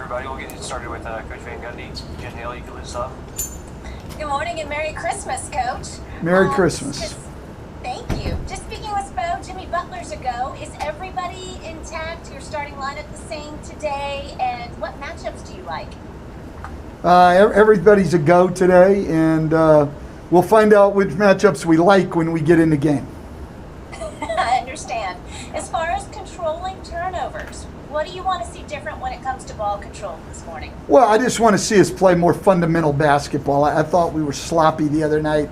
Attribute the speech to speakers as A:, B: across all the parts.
A: everybody. We'll get started with Coach Van Gundy. Jen Hale, you can lead us off.
B: Good morning and Merry Christmas, Coach.
C: Merry Christmas.
B: Thank you. Just speaking with Spo, Jimmy Butler's a go. Is everybody intact? Your starting lineup the same today? And what matchups do you like?
C: Everybody's a go today, and we'll find out which matchups we like when we get in the game.
B: I understand. As far as controlling turnovers, what do you want to see different when it comes to ball control this morning?
C: Well, I just want to see us play more fundamental basketball. I thought we were sloppy the other night.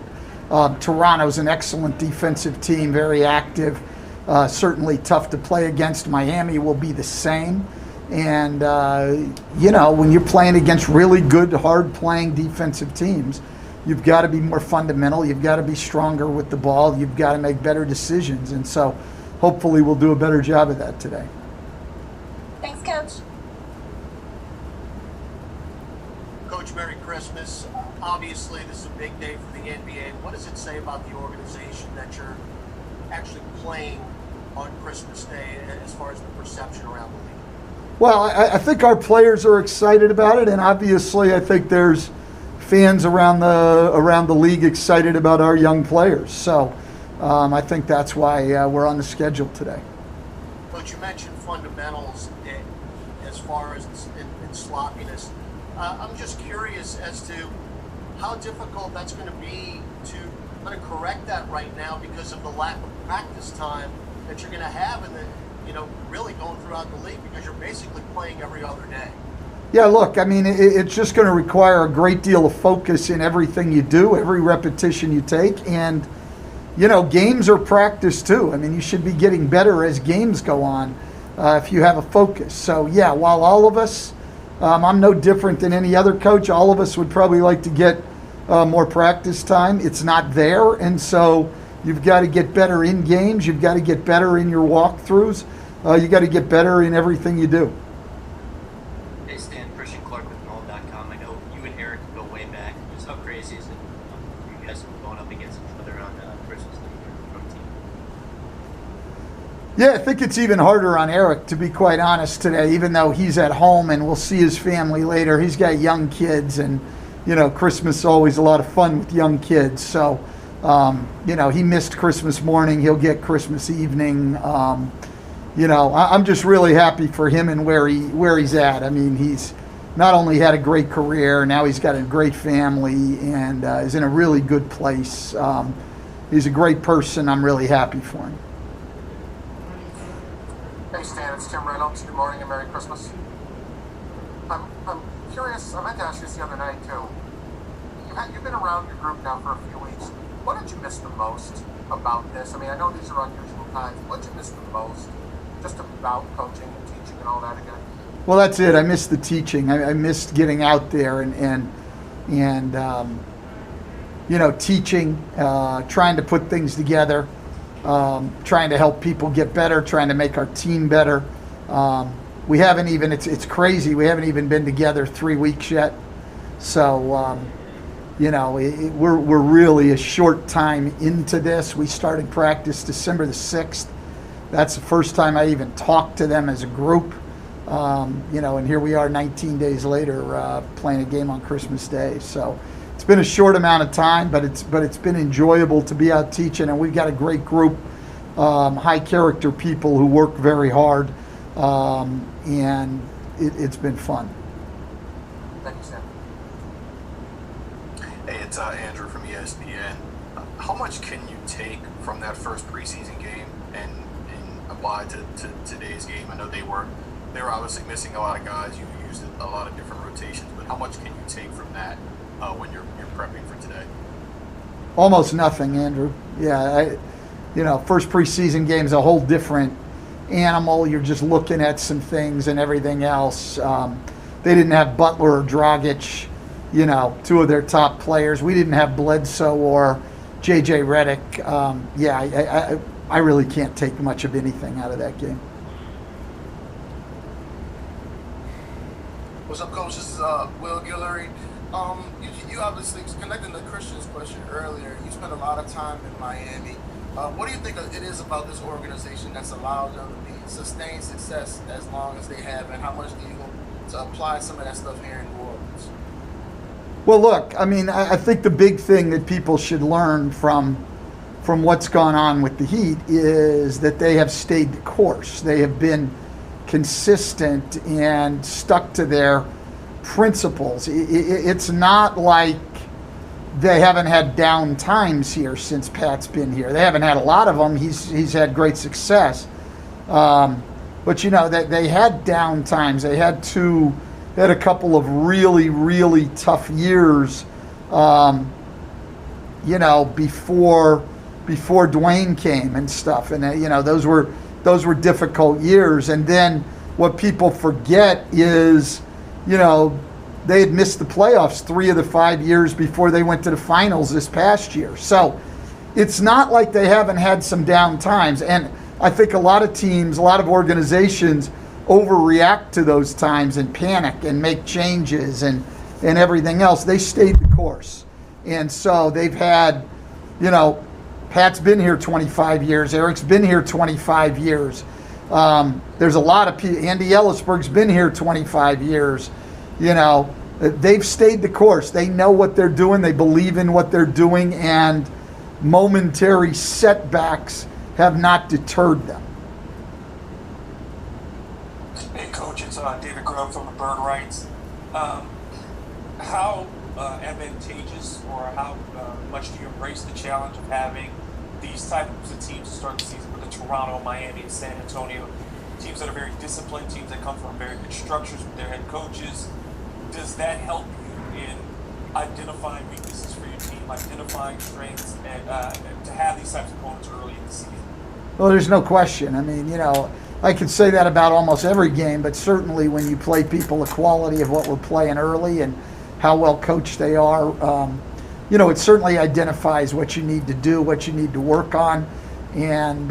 C: Toronto's an excellent defensive team, very active, certainly tough to play against. Miami will be the same. And, when you're playing against really good, hard-playing defensive teams, you've got to be more fundamental. You've got to be stronger with the ball. You've got to make better decisions. And so hopefully we'll do a better job of that today.
B: Thanks, Coach.
D: Coach, Merry Christmas. Obviously, this is a big day for the NBA. What does it say about the organization that you're actually playing on Christmas Day as far as the perception around the league?
C: Well, I think our players are excited about it, and obviously I think there's fans around the league excited about our young players. So I think that's why we're on the schedule today.
D: Coach, you mentioned fundamentals as far as in sloppiness. I'm just curious as to how difficult that's going to be to kind of correct that right now because of the lack of practice time that you're going to have in the really going throughout the league because you're basically playing every other day.
C: Yeah, look, I mean, it's just going to require a great deal of focus in everything you do, every repetition you take. And, games are practice too. I mean, you should be getting better as games go on if you have a focus. So, yeah, while all of us, I'm no different than any other coach, all of us would probably like to get more practice time. It's not there. And so you've got to get better in games. You've got to get better in your walkthroughs. You got to get better in everything you do.
E: Hey Stan, Christian Clark with Nolan.com. I know you and Eric go way back. Just how crazy is it you guys going up against each other on Christmas Day from team?
C: Yeah, I think it's even harder on Eric, to be quite honest, today, even though he's at home and we'll see his family later. He's got young kids, and, Christmas is always a lot of fun with young kids. So, he missed Christmas morning. He'll get Christmas evening. I'm just really happy for him and where he's at. I mean, he's not only had a great career, now he's got a great family and is in a really good place. He's a great person. I'm really happy for him.
F: Hey Stan, it's Tim Reynolds. Good morning and Merry Christmas. I'm curious, I meant to ask you this the other night too. You've been around your group now for a few weeks. What did you miss the most about this? I mean, I know these are unusual times. What did you miss the most just about coaching and teaching and all that again?
C: Well, that's it. I missed the teaching. I missed getting out there and teaching, trying to put things together, trying to help people get better, trying to make our team better. We haven't even, it's crazy, we haven't even been together 3 weeks yet. So, we're really a short time into this. We started practice December the 6th. That's the first time I even talked to them as a group. And here we are 19 days later playing a game on Christmas Day. So it's been a short amount of time, but it's been enjoyable to be out teaching, and we've got a great group, high character people who work very hard, and it's been fun.
F: Thank you, Sam.
G: Hey, it's Andrew from ESPN. How much can you take from that first preseason game and apply to today's game? I know they were obviously missing a lot of guys. You used a lot of different rotations, but how much can you take from that when you're prepping for today?
C: Almost nothing, Andrew. Yeah, first preseason game is a whole different animal. You're just looking at some things and everything else. They didn't have Butler or Dragic, two of their top players. We didn't have Bledsoe or J.J. Redick. I really can't take much of anything out of that game.
H: What's up, Coach? This is Will Guillory. You obviously, connecting to Christian's question earlier, you spent a lot of time in Miami. What do you think it is about this organization that's allowed them to sustain success as long as they have, and how much do you to apply some of that stuff here in New Orleans?
C: Well, look, I mean, I think the big thing that people should learn from what's gone on with the Heat is that they have stayed the course. They have been consistent and stuck to their principles. It's not like they haven't had down times here since Pat's been here. They haven't had a lot of them. He's had great success. But, you know, they had down times. They had a couple of really, really tough years, you know, before Dwayne came and stuff. And, you know, those were difficult years. And then what people forget is, you know, they had missed the playoffs 3 of the 5 years before they went to the finals this past year. So it's not like they haven't had some down times. And I think a lot of teams, a lot of organizations overreact to those times and panic and make changes and everything else. They stayed the course. And so they've had, you know, Pat's been here 25 years. Eric's been here 25 years. There's a lot of people. Andy Ellisberg's been here 25 years. You know, they've stayed the course. They know what they're doing. They believe in what they're doing, and momentary setbacks have not deterred them.
I: Hey, Coach, it's David Grove from the Bird Rights. How advantageous or how much do you embrace the challenge of having these types of teams to start the season with the Toronto, Miami, and San Antonio? Teams that are very disciplined, teams that come from very good structures with their head coaches. Does that help you in identifying weaknesses for your team, identifying strengths, and to have these types of opponents early in the season?
C: Well, there's no question. I mean, you know, I could say that about almost every game, but certainly when you play people the quality of what we're playing early and how well coached they are, you know, it certainly identifies what you need to do, what you need to work on, and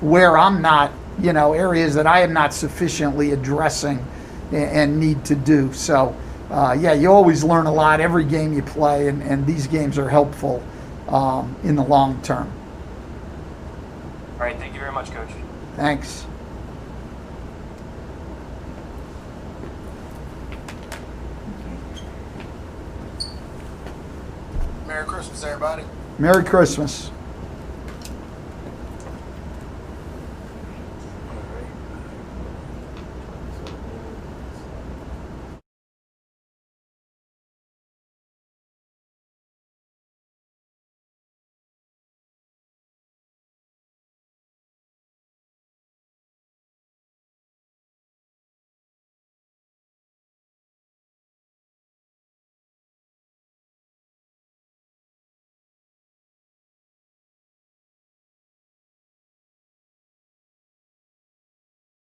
C: where I'm not, you know, areas that I am not sufficiently addressing and need to do. So, yeah, you always learn a lot every game you play, and these games are helpful in the long term.
A: All right, thank you very much, Coach.
C: Thanks.
H: Merry Christmas, everybody.
C: Merry Christmas.